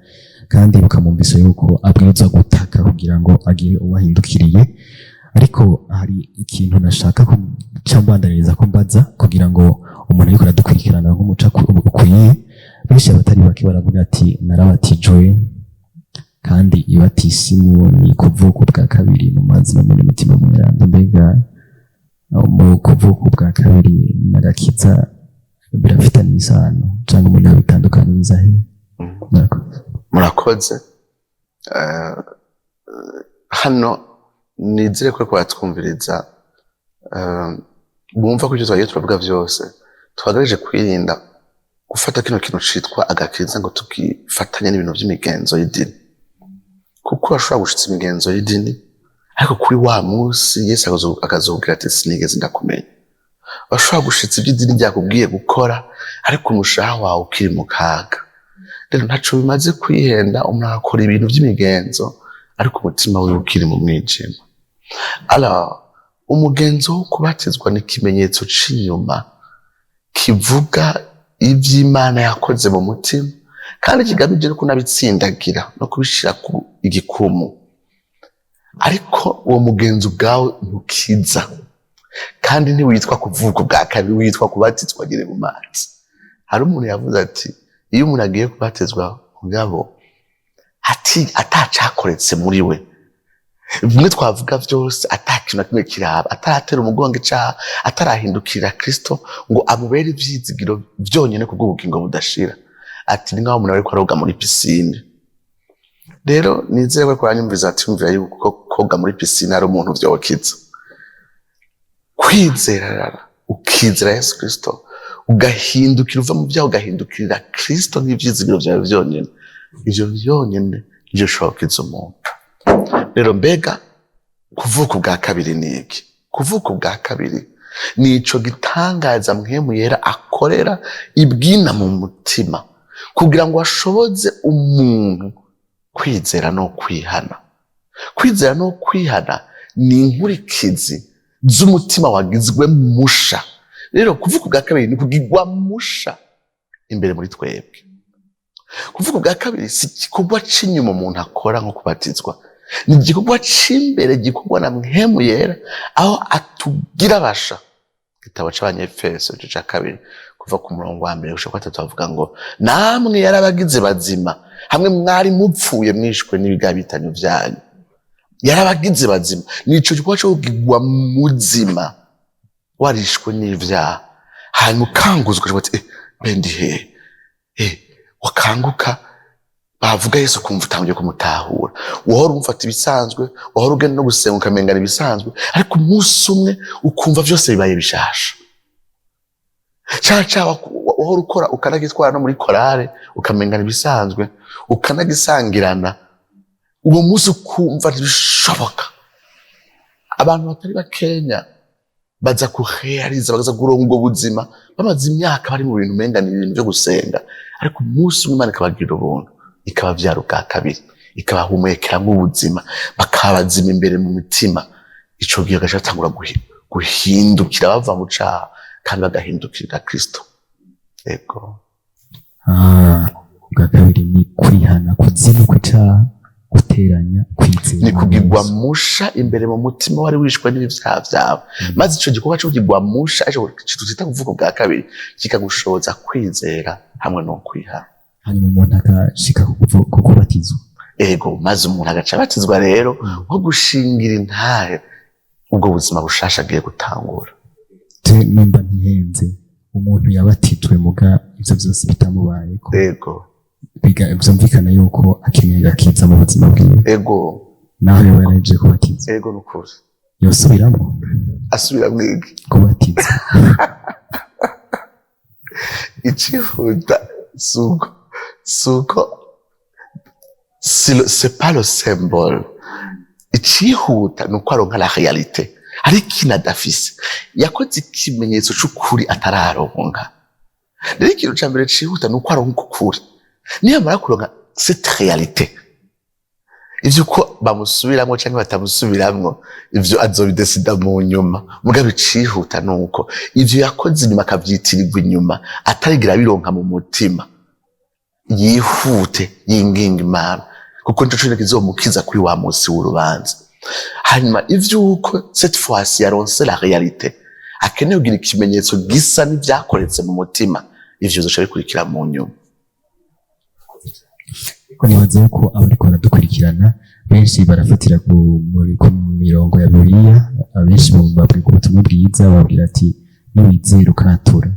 kandi bukamwumvisha yuko abwirizwa gutaka kugira ngo agire uwahindukiriye. Ariko hari ikintu nashaka kucambandaniriza ko mbaza kugira ngo umuntu ariko aradukurikirana nk'umuca ukwiye. Benshi abatari bake baravuga ati narabatijwe, kandi ibatisimu ni kuvuka ubwa kabiri mu mazi no muri mutima mweranda. Mbega mu kuvuka ubwa kabiri na gakiza birafitanye isano cyangwa umuntu yabitandukanyiriza he? Murakoze. Hano nizere ko batwumviriza bumva ko icyo twagiye turavuga byose twagaraje kwirinda gufata kino kintu citwa agakiza ngo tukifatanye n'ibintu by'imigenzo y'idini, kuko ashobora gushitsa imigenzo y'idini ariko kuri wa munsi Yesu akazobwira ati sinigeze ndakumenya. Bashobora gushitsa iby'idini byakubwiye gukora ariko umushaha wawe ukiri mu kaga. Rero ntaco bimaze kwihenda umuntu akora ibintu by'imigenzo ariko umutima we ukiri mu mwijima. Umugenzo wo kubatizwa ni ikimenyetso c'inyuma kivuga ivy'Imana yakoze mu mutima kandi kigamije no kunabitsindagira no kubishira ku igikumu. Ariko uwo mugenzo ubwawe ntukiza kandi ntiwitwa kuvuka ubwa kabiri, witwa kubatizwa nyine mu mazi. Hari umuntu yavuze ati iyo umuntu agiye kubatizwa mugabo atacakoretse muri we, bimwe twavuga byose atakintu na kimwe kiraba, ataratera umugongo icaha, atarahindukirira Kristo ngo amubere ivyizigiro byonyene ku bw'ubugingo budashira, ati ni ngaho umuntu ariko aroga muri pisine. Rero nizere ko aranyumviza ati yumvira yuko koga muri pisine ari umuntu vyokiza. Kwizera ukizera Yesu Kristo ugahindukira uva mu byaha ugahindukirira Kristo n'ivyizigiro byawe byonyene, ivyo byonyene nivyo shokiza umuntu. Rero mbega kuvuka ubwa kabiri ni iki? Kuvuka ubwa kabiri ni ico gitangaza Mpwemu Yera akorera ibwina mu mutima kugira ngo ashoboze umuntu kwizera no kwihana. Kwizera no kwihana ni inkurikizi z'umutima wagizwe musha. Rero kuvuka ubwa kabiri ni kugirwa musha imbere muri twebwe. Kuvuka ubwa kabiri si igikorwa c'inyuma umuntu akora nko kubatizwa, ni igikorwa c'imbere gikorwa na Mpwemu Yera aho atugira basha. Igitabo c'Abanyefeso igice ca 2 kuva ku murongo wa 1 gushika 3 avuga ngo namwe yarabagize bazima hamwe mwari mupfuye mwishwe n'ibigabitanyo vyanyu. Yarabagize bazima nico gikorwa cyo kugirwa muzima warishwe n'ivyaha, hanyuma ukanguzwa bati bendi wakanguka bavuga Yesu kumva utangiye kumutahura. Wahora umufata ibisanzwe, wahora ugenda no gusenga ukamengana ibisanzwe, ariko umunsi umwe ukumva byose bibaye bishasha. Wahora ukora ukanagitwara no muri korale ukamengana ibisanzwe ukanagisangirana, uwo munsi ukumva ntibishoboka. Abantu batari bakenya baza kurealiza, bagaza kuronga ubuzima bamaze imyaka bari mu bintu mengana ibintu byo gusenga, ariko umunsi umwe Imana ikabagira ubuntu ikabavyara ubwa kabiri, ikabahumuyekeramwo ubuzima, bakabazima imbere mu mitima. Ico gihe gashatangura guhindukira bava mu caha kandi bagahindukirira Kristo. Ego. Ubwa kabiri ni kwihana, kuzinuka icaha, guteranya, kwizera, ni kugirwa musha imbere mu mutima wari wishwe n'ivyaha vyawe. Maze ico gikorwa cyo kugirwa musha ico tutita kuvuga ubwa kabiri kikagushoboza kwizera hamwe no kwihana. hanyuma umuntu akashika ku kubatizwa. Ego, maze umuntu agaca abatizwa rero nko gushingira intahe ubwo buzima bushasha agiye gutangura. Nimba ntihenze umuntu yabatijwe muga ivyo vyose bitamubayeko, ego vyumvikana yuko akeneye gakiza mu buzima bwiwe, ego naho yoba yaraje kubatiza, ego nukuri yosubiramo asubira mwigi kubatiza. Ikihuta suko c'est pas le symbole. Ikihuta nuko aronka la réalité, ariko inadafise yakoze ikimenyetso c'ukuri atararonka. Rero ikintu ca mbere cihuta nuko aronka ukuri, niyamara kuronka cette réalité, ivyo uko bamusubiramwo canke batamusubiramwo ivyo azobidesida mu nyuma. Mugabe icihuta nuko ivyo yakoze inyuma akavyitirirwa inyuma atarigira bironka mu mutima, yihute yinginga Imana kuko nico cyo kizomukiza kuri wa munsi w'urubanza. Hanyuma ivyuko cette fois yaronse la réalité, akeneye kugira ikimenyetso gisa n'ivyakoretse mu mutima, ivyo bizoca bikurikira mu nyuma. Ko nibaza yuko abariko baradukurikirana benshi barafatira ku mirongo ya Bibiliya, abenshi babwira ubutumwa bwiza, babwira ati niwizera ukatura,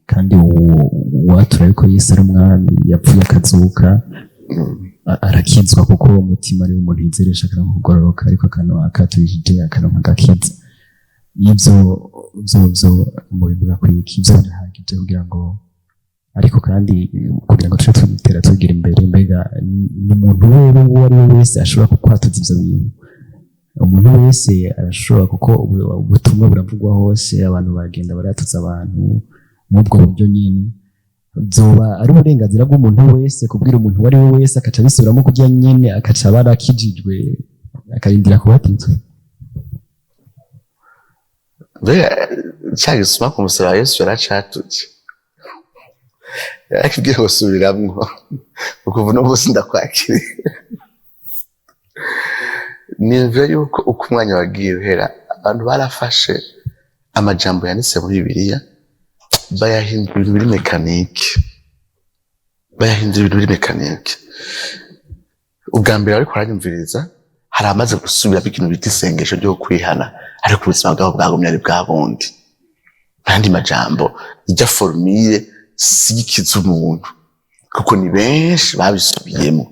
kandi uwatura yuko Yesu ari umwami yapfuye akazuka, arakizwa kuko umutima ari umuntu yizeresha akanwa kugororoka, ariko akanwa akaturishije akanwa gakiza. Ivyo mubivuga kwiki? Ivyo birahagije kugira ngo, ariko kandi kugira ngo tuje twitera tugira imbere, mbega n'umuntu uwo ari we wese ashobora kukwatuza ivyo bintu? Umuntu wese arashobora, kuko ubutumwa buravugwa hose, abantu bagenda baratuza abantu mubwo buryo nyine. Zoba ari uburenganzira bw'umuntu wese kubwira umuntu wari we wese akaca bisubiramo kurya nyene, akaca barakijijwe akarindira kubatizwa? Mbega cyagisuma ku musaraba Yesu yaracatuje, yakibwiye ngo subiramwo ukuva no bose ndakwakira. Nivyo yuko uko umwanya wagiye uhera, abantu barafashe amajambo yanditse muri Bibiliya bayahindura ibintu biri mekanike. Ubwa mbere ariko aranyumviriza, hari amaze gusubira ikintu bita isengesho ryo kwihana, ariko ubuzima bwabo bwagumye ari bwa bundi. Kandi majambo ijya formule sikiza umuntu, kuko ni benshi babisubiyemo,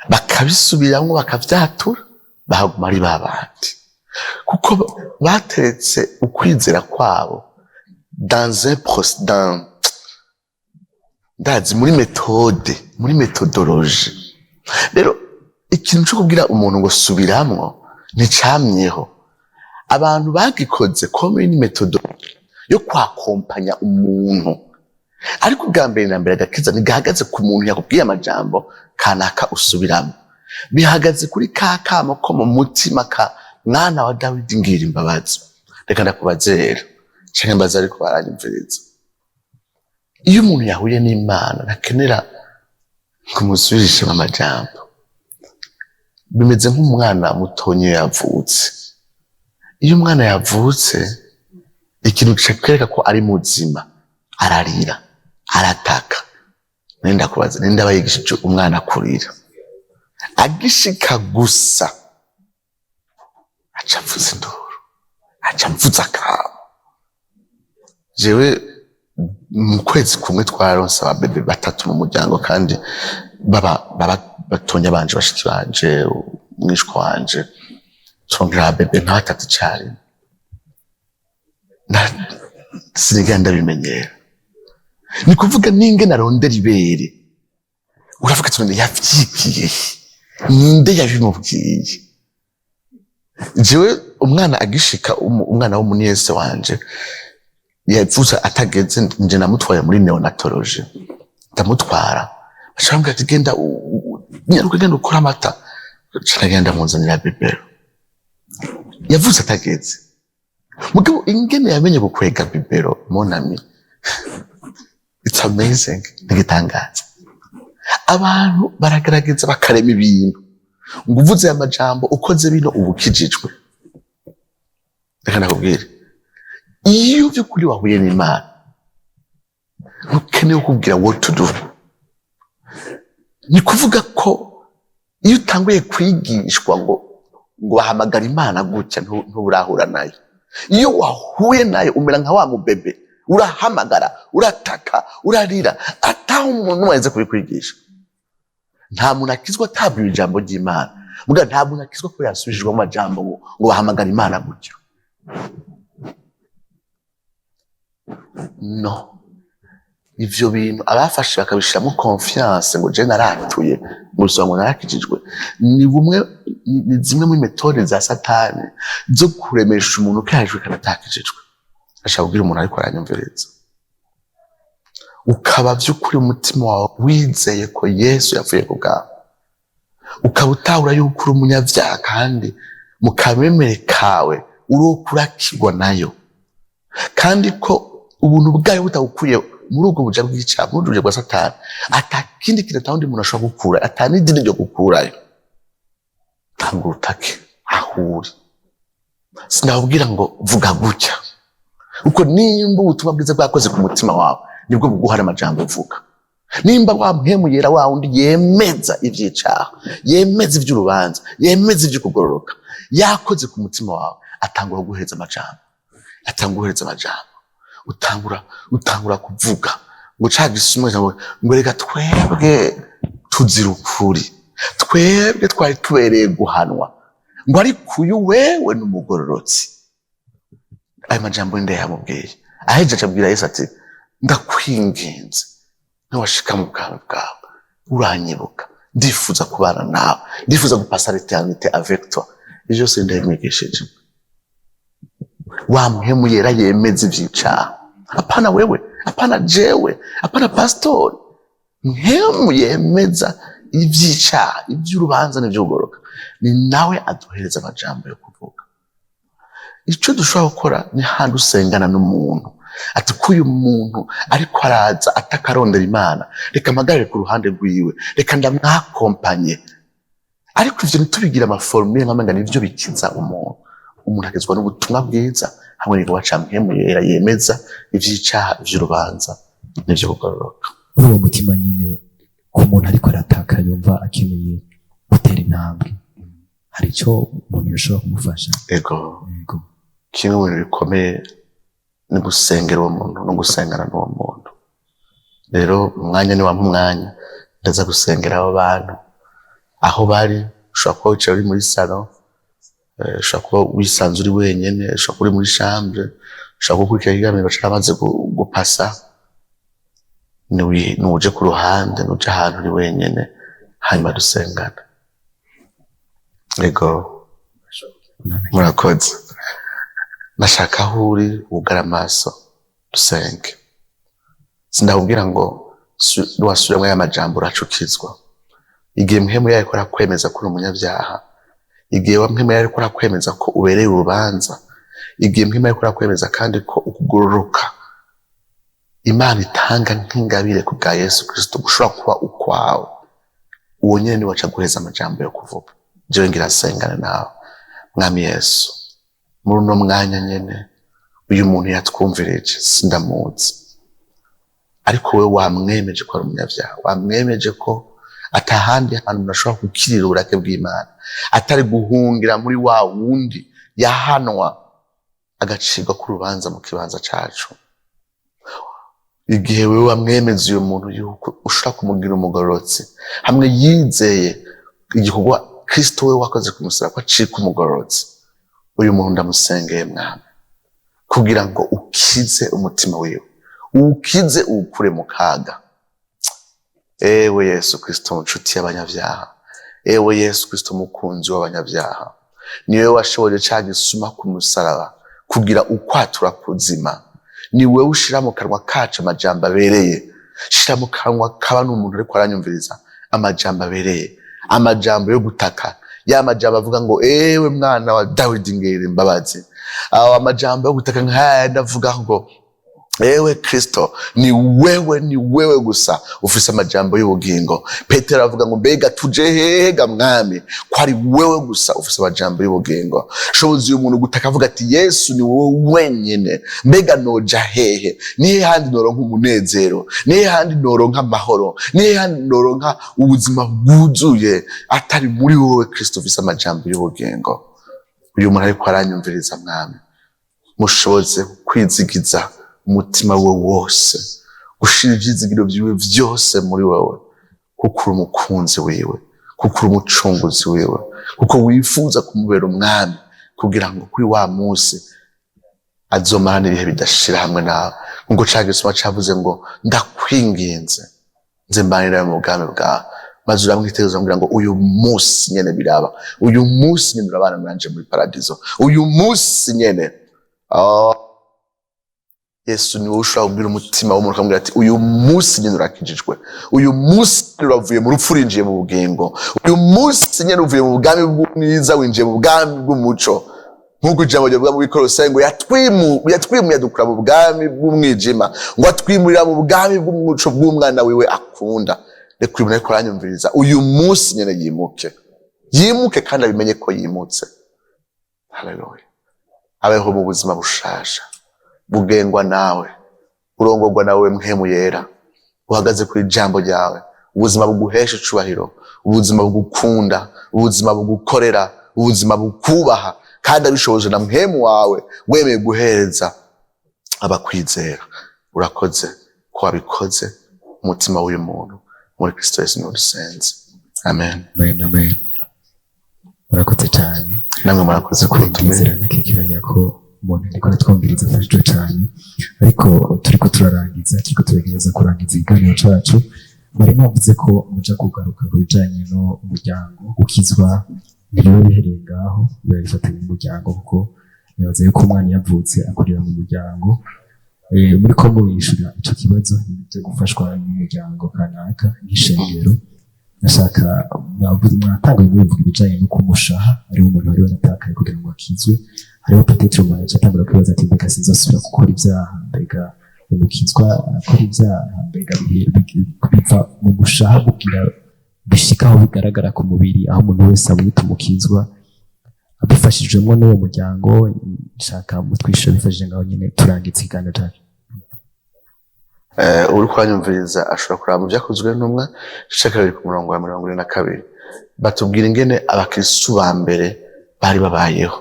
bakabisubiramwo bakavyatura, bahaguma ari babandi, kuko bateretse ukwizera kwabo ndazi muri metodologie. Rero ikintu cyo kubwira umuntu ngo subiramwo nticamyeho. Abantu bagikoze comme une metodologie yo kwakompanya umuntu, ariko ubwa mbere na mbere agakiza ntigahagaze ku muntu yakubwiye amajambo kanaka usubiramo, bihagaze kuri ka kamo ko mu mutima ka mwana wa Dawidi ngira imbabazi. Reka ndakubaze rero, canke mbaza ariko baranyumviriza, iyo umuntu yahuye n'Imana nakenera kumusubirisha amajambo, bimeze nk'umwana mutonyi yavutse. Iyo umwana yavutse, ikintu cekwereka ko ari muzima, ararira, arataka. Nenda kubaza, nenda bayigishije umwana kurira, agishika gusa aca mvuza induru, aca mvuza akamo. Jewe mu kwezi kumwe twaronse ababebe 3 mu muryango, kandi baba batonya banje, bashiki banje, umwishwa wanje, tongera ababebe nka 3 cyari. Sinigenda bimenyera, ni kuvuga ninge narondera ibere, uravuga ati yavyikiye, ninde yabimubwiye? Jewe umwana agishika, umwana w'umunyese wanje yavuze atageze, nje namutwaye muri neonatologie, ndamutwara bashambwa ati genda nyaruka, genda ukora amata. Caragenda muzanira bibero, yavuze atageze. Mugabo ingene yamenye gukwega bibero, monami, it's amazing, nigitangaza. Abantu baragerageza bakarema ibintu, ngo uvuze amajambo ukoze bino ubukijijwe. Reka nakubwire, iyo by'ukuri wahuye n'Imana ntukeneye kubwira what to do. Ni kuvuga ko iyo utanguye kwigishwa ngo ngo bahamagara Imana gutya nturahura nayo. Iyo wahuye nayo umera nka wa mubebe, urahamagara, urataka, urarira, ataho umuntu waze kubikwigisha. Nta muntu akizwa atabwiwe ijambo ry'Imana, muga nta muntu akizwa ko yasubijwe mu majambo ngo bahamagara Imana gutyo. No, ivyo bintu abafashe bakabishiramo confiance ngo je naratuye ngo narakijijwe, ni zimwe muri metode za Satani zo kuremesha umuntu kajwe kanatakijijwe. Ashaka kugira umuntu ariko aranyumviriza, ukaba vy'ukuri umutima wawe wizeye ko Yesu yapfuye ku bwawe, ukaba utahura yuko uri umunyavyaha kandi mu kamemere kawe urokurakirwa nayo, kandi ko ubuntu bwawe butagukuye muri ubwo buja bw'icyaha, muri ubwo bwa Satani, atakindi kintu atawundi umuntu ashobora gukura, atanidini ryo gukurayo. Ntabwo utake ahuri. Sinabwira ngo vuga gutya, uko nimba ubutumwa bwiza bwakoze ku mutima wawe nibwo buguhara amajambo uvuga. Nimba wa mpemu yera wa undi yemeza ivy'icyaha, yemeza ivy'urubanza, yemeza ivy'ukugororoka, yakoze ku mutima wawe, atangura guhereza amajambo, utangura kuvuga ngo cagisumwe ngo reka twebwe tuzira ukuri, twebwe twari tubereye guhanwa, ngo ariko uyu wewe n'umugororotsi. Ayo majambo nde yamubwiye ahejeje abwira Yesu ati ndakwinginze niwashika mu bwami bwawe uranyibuka, ndifuza kubana nawe, ndifuza gupasa l'éternité avec toi. Ivyo se ndayimwigishije. Wa mpemu yera yemeza ivy'icyaha, apana wewe, apana jewe, apana pastor. Mpemu yemeza ivy'icyaha, ivy'urubanza n'ivy'ugoroka, ni nawe aduhereza amajambo yo kuvuga. Ico dushobora gukora ni handi usengana n'umuntu ati kuyu muntu ariko araza atakarondera Imana, reka mpagarare ku ruhande rwiwe, reka ndamwakompanye. Ariko ivyo ntitubigira amaformule nkamenga nivyo bikiza umuntu agezwa n'ubutumwa bwiza hamwe n'ibyo waca mpemu yera yemeza ivy'icyaha, ivy'urubanza n'ivyo kugororoka. Muri uwo mutima nyine ku muntu ariko arataka yumva akeneye gutera intambwe, hari icyo umuntu yoshobora kumufasha? Ego. Kimwe mu bintu bikomeye ni gusengera uwo muntu no gusengana n'uwo muntu. Rero umwanya ni wa mwanya ndaza gusengera abo bantu aho bari. Ushobora kuba wicaye uri muri salon, ushobora kuba wisanze uri wenyene, ushobora kuba uri muri chambre, ushobora kuba kurikira ikiganiro bashaka amaze gupasa, nuje ku ruhande, nuje ahantu uri wenyene, hanyuma dusengana. Ego, murakoze. Nashaka aho uri wugara amaso dusenge. Sindakubwira ngo niwasubiramo aya majambo uracukizwa. Igihe mpemu yawe ikora kwemeza ko uri umunyabyaha, igihe mpemu yawe ikora kwemeza ko ubereye urubanza, igihe mpemu yawe ikora kwemeza kandi ko ukugororoka Imana itanga nk'ingabire ku bwa Yesu Kristo gushobora kuba ukwawe, uwo nyene niwe aca guheza amajambo yo kuvuga. Jewe ngira sengana nawe. Mwami Yesu, muri uno mwanya nyene uyu muntu yatwumvireje sindamuzi, ariko we wamwemeje ko ari umunyabyaha, wamwemeje ko atahandi hantu nashobora gukirira uburake bw'Imana atari guhungira muri wa wundi yahanwa agacirwa ku rubanza mu kibanza cacu. Igihe wewe wamwemeza uyu muntu yuko ushaka kumugira umugororotsi, hamwe yizeye igikorwa Kristo we wakoze ku musaraba ko acika umugororotsi, uyu muntu ndamusengeye Mwami kugira ngo ukize umutima wiwe, ukize ukure mu kaga. Ewe Yesu Kristo nshuti y'abanyabyaha, ewe Yesu Kristo mukunzi w'abanyabyaha, niwe washoboye ca gisuma ku musaraba kugira ukwatura kuzima. Ni wewe ushira mu kanwa kacu amajambo abereye, shira mu kanwa kaba n'umuntu ariko aranyumviriza amajambo abereye, amajambo yo gutaka, ya majambo avuga ngo ewe mwana wa Dawidi ngere imbabazi. Aho amajambo yo gutaka nkaya ndavuga ngo ewe Kristo ni wewe gusa ufise amajambo y'ubugingo. Petero avuga ngo mbega tuje hehe ga mwami ko ari wewe gusa ufise amajambo y'ubugingo. Shobozi umuntu gutaka avuga ati Yesu ni wowe wenyene, mbega noja hehe? Nihe handi noronka umunezero? Nihe handi noronka amahoro? Nihe handi noronka ubuzima bwuzuye atari muri wowe Kristo ufise amajambo y'ubugingo? Uyu muntu ariko aranyumviriza mwami, mushoboze kwizigiza umutima we wose, gushira ivyizigiro vyiwe vyose muri wewe, kuko uri umukunzi wiwe, kuko uri umucunguzi wiwe, kuko wifuza kumubera umwami, kugira ngo kuri wa musi azomarana ibihe bidashira hamwe nawe. Ngo ca gisoma cavuze ngo ndakwinginze nze mbanira mu bwami bwawe, maze uramwitegereza kugira ngo uyu musi nyene biraba, uyu musi nyene urabana nanje muri paradizo, uyu musi nyene Yesu ni wowe ushobora kubwira umutima w'umuntu ukamubwira ati uyu musi nyene urakijijwe, uyu musi uravuye mu rupfu urinjiye mu bugingo, uyu musi nyene uvuye mu bwami bw'umwiza winjiye mu bwami bw'umuco. Nk'uko ijambo ryavuga mu Bikorosai ngo yatwimuye adukura mu bwami bw'umwijima ngo atwimurira mu bwami bw'umuco bw'umwana wiwe akunda. Reka uyu muntu ariko aranyumviriza, uyu musi nyene yimuke kandi abimenye ko yimutse. Haleluya. Abeho mu buzima bushasha, bugengwa nawe, urongorwa nawe mpemu yera, uhagaze kuri jambo ryawe, ubuzima buguhesha icubahiro, ubuzima bugukunda, ubuzima bugukorera, ubuzima bukubaha, kandi abishoboje na mpemu wawe wemeye guhereza abakwizera. Urakoze ko wabikoze umutima w'uyu muntu, muri Kristo Yesu niwe dusenze. Amen. Amen. Murakoze cyane. Namwe murakoze kutumira nakikiranya ko umuntu ariko natwumviriza afashijwe cyane, ariko turiko turarangiza, turiko turegereza kurangiza ikiganiro cacu. Bari bavuze ko muja kugaruka ku bijanye no umuryango ukizwa, niyo bihereye ngaho bifatanya umuryango, kuko nibaza yuko umwana yavutse akurira mu muryango. Muri ko mubishura ico kibazo byo gufashwa n'umuryango kanaka n'ishengero, nashaka mwatanga ibivuga ibijanye no kumushaha, ari umuntu wari wanatakaye kugira ngo akizwe. Hariho Petero umuntu acatangura kwibaza ati mbega sinzosubira gukora ibyaha, mbega umukizwa akora ibyaha, mbega biva mu gushaha kugira bishika aho bigaragara ku mubiri, aho umuntu wese amwita umukizwa. Abifashijwemo n'uwo muryango, nshaka mutwisha bifashije ngaho nyene turangiza ikiganiro cyacu. Uri kwanyumviriza ashobora kuraba mu vyakozwe n'umwa shaka biri ku murongo wa 42 batubwira ingene abakristo ba mbere bari babayeho.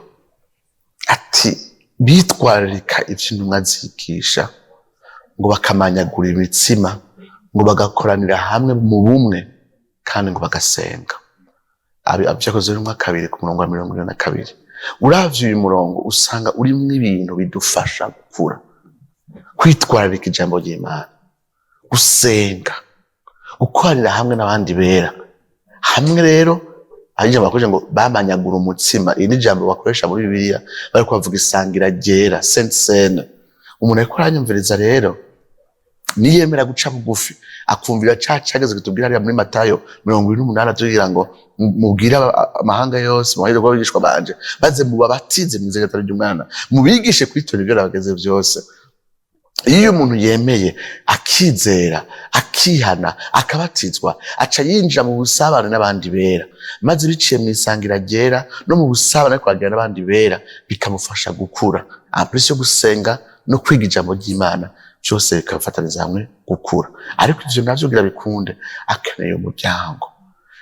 Ati bitwararika ivy'intumwa zigisha, ngo bakamanyagura imitsima, ngo bagakoranira hamwe mu bumwe, kandi ngo bagasenga. Vyakozwe n'umwa 2 ku murongo wa 42. Uravye uyu murongo usanga urimwo ibintu bidufasha gukura, kwitwararika ijambo ry'Imana, gusenga, gukorera hamwe n'abandi bera hamwe. Rero ajya bakoje ngo bamanyagura umutsima, iri ni jambo bakoresha muri Bibiliya bari kuvuga isangira ryera, saint scene. Umuntu ariko aranyumviriza rero niyemera guca bugufi akumvira cageze kutubwira ari muri Matayo 28 tugira ngo mubwira amahanga yose muhire ko bigishwa banje baze mubabatize mu izina ry'Umwana, mubigishe kwitora ibyo bageze byose. Iyo umuntu yemeye akizera, akihana, akabatizwa, aca yinjira mu busabane n'abandi bera, maze biciye mu isangira ryera no mu busabane kwagira n'abandi bera, bikamufasha gukura. Amplis yo gusenga no kwiga ijambo ry'Imana byose bikafataniza hamwe gukura. Ariko ivyo navyo gira bikunde, akeneye umuryango.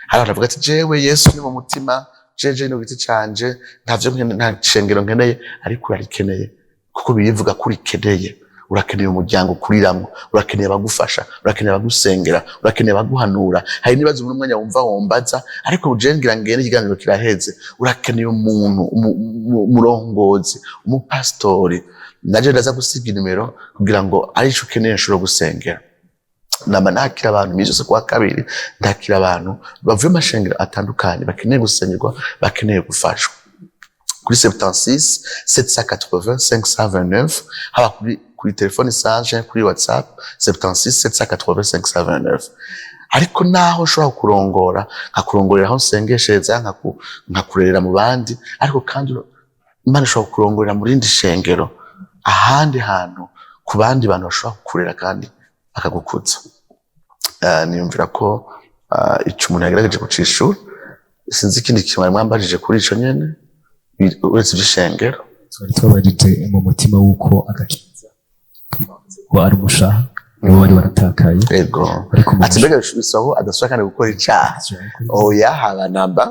Hari aravuga ati jewe Yesu ni mu mutima, jeje no giti canje, ntavyo nta shengero nkeneye, ariko urikeneye kuko bivuga kuri keneye. Urakeneye umuryango ukuriramwo, urakeneye abagufasha, urakeneye abagusengera, urakeneye abaguhanura. Hari nibazo muri mwanya wumva wombaza, ariko ujengira ngene ikiganiro kiraheze. Urakeneye umuntu umurongozi, umupastori. Naje ndaza gusiga nimero kugira ngo ari cyo ukeneye nshobora gusengera. Nama nakira abantu mijose kwa kabiri, ndakira abantu bavuye amashengero atandukanye, bakeneye gusengerwa, bakeneye gufashwa. Kuri 76 780 529, haba kuri telefone sanje, kuri WhatsApp 76 780 529. Ariko naho ushobora kurongora, nkakurongorera aho nsengeshereza, nkakurerera mu bandi, ariko kandi Imana ishobora kurongorera mu rindi shengero ahandi hantu ku bandi bantu bashobora kukurera kandi akagukuza. Niyumvira ko ico umuntu yagerageje gucishura. Sinzi ikindi kintu mwari mwambajije kuri ico nyene uretse ivy'ishengero. twari twabajije mu mutima w'uko agakiza ko ari umushaha niwo wari waratakaye. Ego ati mbega bisaho adasubira kandi gukora icyaha. Oya haba namba.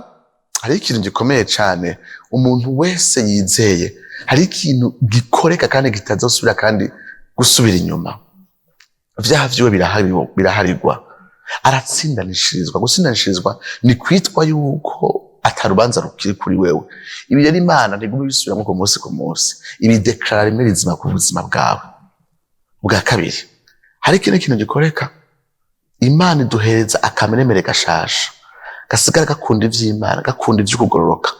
Hari ikintu gikomeye cyane umuntu wese yizeye, hari ikintu gikoreka kandi kitazosubira kandi gusubira inyuma. Vyaha vyiwe biraharirwa, aratsindanishirizwa. Gutsindanishirizwa ni kwitwa yuko atarubanza rukiri kuri wewe. Ibi rero Imana ntiguma ibisubiramo ku munsi ibi deklara rimwe rizima ku buzima bwawe. Bwa kabiri, hari ikintu gikoreka, Imana iduhereza akamenemere gashasha gasigara gakunda ivy'Imana, gakunda ivy'ukugororoka.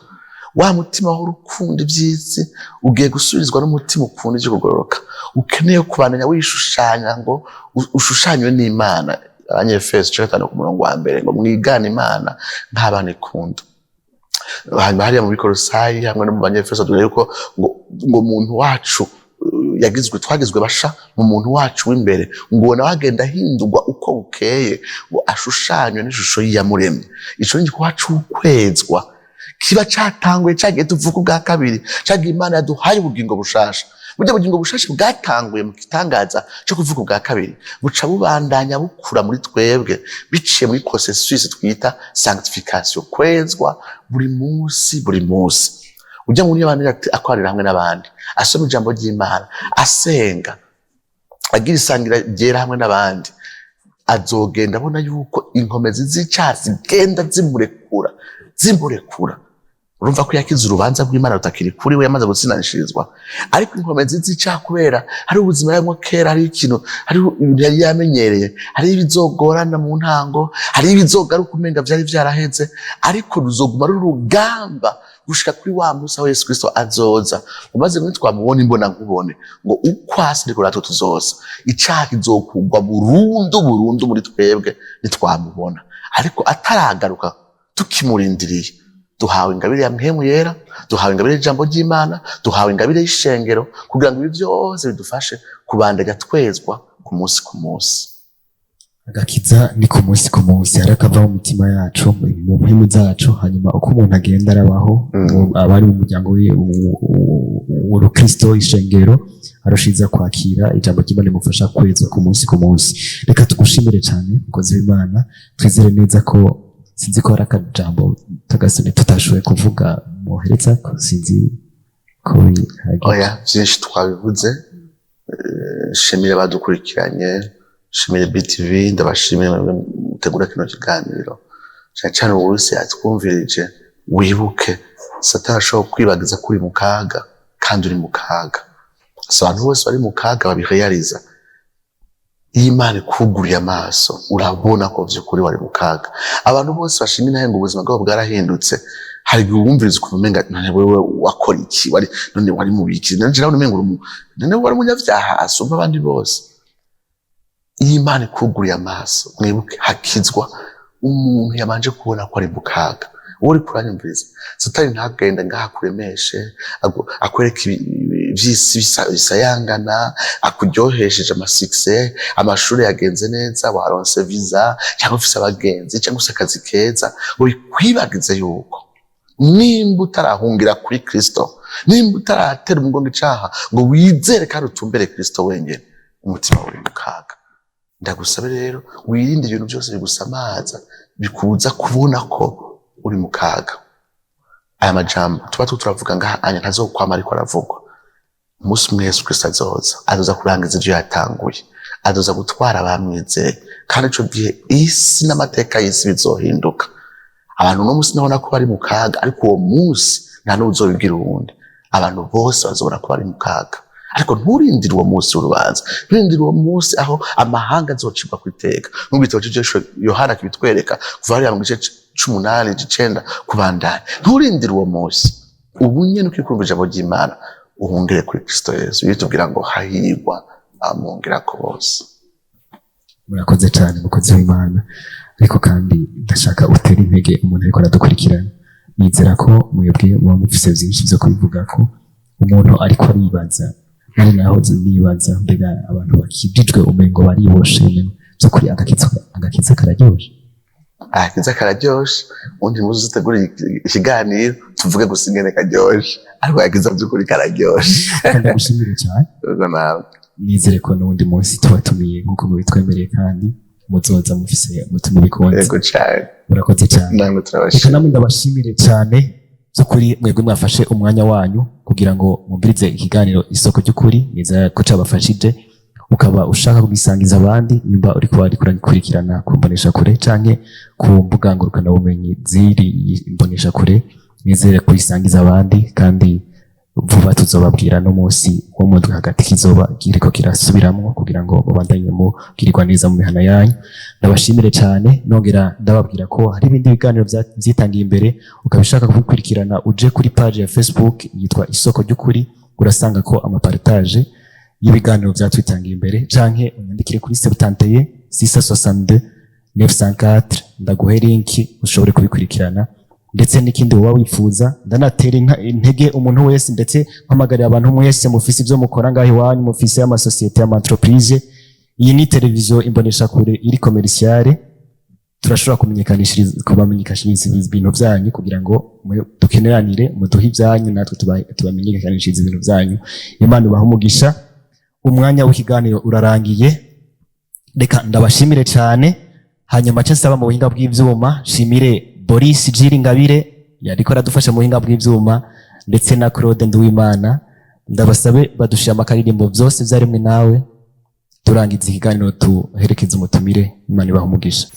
Wa mutima w'urukundo ivy'isi ugiye gusubirizwa n'umutima ukunda ivy'ukugororoka, ukeneye kubandanya wishushanya ngo ushushanywe n'Imana. Abanyefeso 5:1 ngo mwigane Imana nk'abana ikunda. Hanyuma hariya mu Bikorosayi hamwe no mu Banyefeso dore yuko ngo muntu wacu twagizwe basha mu muntu wacu w'imbere, ngo nawe agenda ahindurwa uko bukeye, ngo ashushanywe n'ishusho y'iyamuremye. Ico ni igikorwa c'ukwezwa kiba catanguye cagiye tuvuga ubwa kabiri, cagiye Imana yaduhaye ubugingo bushasha. Burya bugingo bushasha bwatanguye mu gitangaza cyo kuvuga ubwa kabiri, buca bubandanya bukura muri twebwe biciye muri processus twita sanctification, kwezwa buri munsi. Ujya muri abantu akwarira hamwe n'abandi, asoma ijambo ry'Imana, asenga, agira isangira ryera hamwe n'abandi, azogenda abona yuko inkomezi z'icyaha zigenda zimurekura. Urumva ko yakize urubanza rw'Imana rutakiri kuri we, yamaze gutsindanishirizwa. Ariko inkomezi z'icyaha kubera hari ubuzima yarimo kera, hari ibintu yari yamenyereye, hari ibizogorana mu ntango, hari ibizogaruka umenga vyari vyaraheze, ariko ruzoguma rurugamba gushika kuri wa munsi aho Yesu Kristo azoza. Umaze ngo twamubona imbona nkubone, ngo uko hasi ndiko natwe tuzoza. Icyaha kizokugwa burundu muri twebwe nitwamubona. Ariko ataragaruka tukimurindiriye, duhawe ingabire ya mpemu yera, duhawe ingabire y'ijambo ry'Imana, duhawe ingabire y'ishengero, kugira ngo ibi byose bidufashe kubandanya twezwa ku munsi. Agakiza ni ku munsi harakava mu mitima yacu, mu mpemu zacu, hanyuma uko umuntu agenda arabaho, abari mu muryango w'Urukristo, ishengero, arushiza kwakira ijambo ry'Imana rimufasha kwezwa ku munsi. Reka tugushimire cyane mukozi w'Imana, twizere neza ko sinzi ko hari akajambo tagasone tutashoboye kuvuga muhereza ko sinzi ko oya byinshi twabivuze. Shimire abadukurikiranye, shimire BTV, ndabashimire mutegura kino kiganiro cyane wose atwumvirije. Wibuke Satani ashobora kwibagiza kuri mu kaga, kandi uri mu kaga. Abantu bose bari mu kaga babihayariza. Iyo Imana ikuguriye amaso urabona ko vy'ukuri wari mu kaga. Abantu bose bashimye nahe ngo ubuzima bwabo bwarahindutse, hari guwumviriza ukumenya none wewe wakora iki, none wari mu biki, nanje nawe umenga none wari umunyavyaha asumba abandi bose. Iyo Imana ikuguriye amaso, mwibuke hakizwa umuntu yabanje kubona ko ari mu kaga. Uri kuranyumviriza, Satani ntagenda ngaha kuremeshe, akwereka ivy'isi bisayangana, akuryohesheje amasuccess, amashuri yagenze neza, waronse visa, cyangwa ufise abagenzi, cyangwa ufise akazi keza. Wikwibagize yuko nimba utarahungira kuri Kristo, nimba utaratera umugongo icaha ngo wizere kandi utumbere Kristo wenyene, umutima uri mu kaga. Ndagusabe rero wirinde ibintu byose bigusamaza bikubuza kubona ko uri mu kaga. Aya majambo tuba turavuga ngaha anya ntazokwama ariko aravugwa. Umunsi umwe Yesu Kristo azoza kurangiza ivyo yatanguye, azoza gutwara abamwizeye, kandi ico gihe isi n'amateka y'isi bizohinduka. Abantu no musi nabona ko bari mu kaga, ariko uwo munsi nta n'uzobibwira uwundi. Abantu bose bazobona ko bari mu kaga, ariko nturindire uwo munsi w'urubanza, nturindire uwo munsi aho amahanga azocibwa kwiteka. Nk'ubitabo cy'Ijeshwe Yohana kibitwereka kuva hariya mu gice 8-9 kubandanya. Nturindire uwo munsi, ubu nyene ukikumva ijambo ry'Imana, uhungire kuri Kristo Yesu. Yitubwira ngo hahirwa amongera ko bose. Murakoze cyane mukozi w'Imana. Ariko kandi ndashaka utera intege umuntu ariko aradukurikirana. Nizera ko mwebwe muba mufise byinshi byo kubivuga ko umuntu ariko aribaza nari nahoze nibaza mbega abantu bakijijwe umengo bariboshe by'ukuri agakiza kararyoshe. Agakiza kararyoshe, undi muzi utegura ikiganiro tuvuge gusa ingene karyoshe, ariko agakiza by'ukuri kararyoshe. Kandi gushimira cyane. Ubwo nawe nizere ko n'undi munsi tubatumiye nk'uko mubitwemereye kandi muzoza mufise umutima bikunze. Yego cyane. Murakoze cyane. Namwe turabashimira. Namwe ndabashimire cyane by'ukuri mwebwe mwafashe umwanya wanyu kugira ngo mwumvirize ikiganiro isoko ry'ukuri. Nizera ko cabafashije, ukaba ushaka kugisangiza abandi nyumba uriko kurikirana ku mbonesha kure canke ku mbuga ngurukana bumenyi ziri imbonesha kure. Nizere kuyisangiza abandi kandi vuba tuzobabwira no munsi wo mu hagati kizoba kiriko kirasubiramwo kugira ngo mubandanye mugirirwa neza mu mihana yanyu. Ndabashimire cyane, nongera ndababwira ko hari ibindi biganiro byitangiye imbere, ukabishaka kubikurikirana uje kuri page ya Facebook yitwa Isoko ry'Ukuri, urasanga ko amapartage y'ibiganiro byatwitangiye imbere, canke unyandikire kuri 71 662 904 ndaguhe link ushobore kubikurikirana. Ndetse n'ikindi woba wifuza, ndanatera intege umuntu wese, ndetse mpamagarira abantu mwese mufise ibyo mukora ngaho iwanyu, mufise amasosiyete y'amaentreprise. Iyi ni televiziyo imbonesha kure iri commerciale, turashobora kubamenyekanishiriza ibintu byanyu kugira ngo dukeneranire muduhe ibyanyu natwe tubamenyekanishiriza ibintu byanyu. Imana ibahe umugisha. Umwanya w'ikiganiro urarangiye, reka ndabashimire cyane. Hanyuma cyo nsaba mu buhinga bw'ivyuma shimire Boris Jiri Ngabire yariko aradufasha mu buhinga bw'ivyuma, ndetse na Claude Nduwimana. Ndabasabe badushira amakaririmbo byose byarimwe nawe turangiza ikiganiro tuherekeza umutumire. Imana ibahe umugisha.